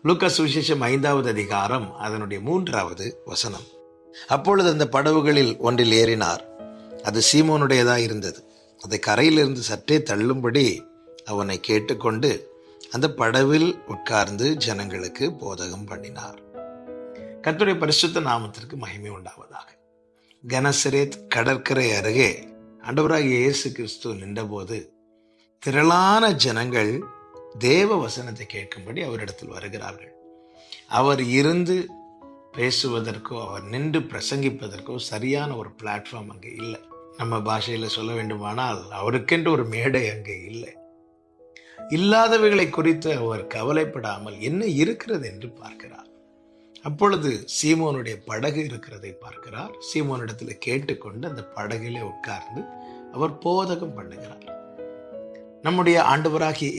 லூக்கா சுவிசேஷம் 5வது அதிகாரம் அதனுடைய 3வது வசனம். அப்பொழுது அந்த படவுகளில் ஒன்றில் ஏறினார். அது சீமோனுடையதா இருந்தது. அதை கரையிலிருந்து சற்றே தள்ளும்படி அவனை கேட்டுக்கொண்டு அந்த படவில் உட்கார்ந்து ஜனங்களுக்கு போதகம் பண்ணினார். கர்த்தருடைய பரிசுத்த நாமத்திற்கு மகிமை உண்டாவதாக. கெனசரேத் கடற்கரை அருகே ஆண்டவராகிய இயேசு கிறிஸ்து நின்றபோது திரளான ஜனங்கள் தேவ வசனத்தை கேட்கும்படி அவரிடத்தில் வருகிறார்கள். அவர் இருந்து பேசுவதற்கோ அவர் நின்று பிரசங்கிப்பதற்கோ சரியான ஒரு பிளாட்ஃபார்ம் அங்கே இல்லை. நம்ம பாஷையில் சொல்ல வேண்டுமானால் அவருக்கென்று ஒரு மேடை அங்கே இல்லை. இல்லாதவைகளை குறித்து அவர் கவலைப்படாமல் என்ன இருக்கிறது என்று பார்க்கிறார். அப்பொழுது சீமோனுடைய படகு இருக்கிறதை பார்க்கிறார். சீமோனிடத்தில் கேட்டுக்கொண்டு அந்த படகிலே உட்கார்ந்து அவர் போதகம் பண்ணுகிறார். நம்முடைய ஆண்டவராகிய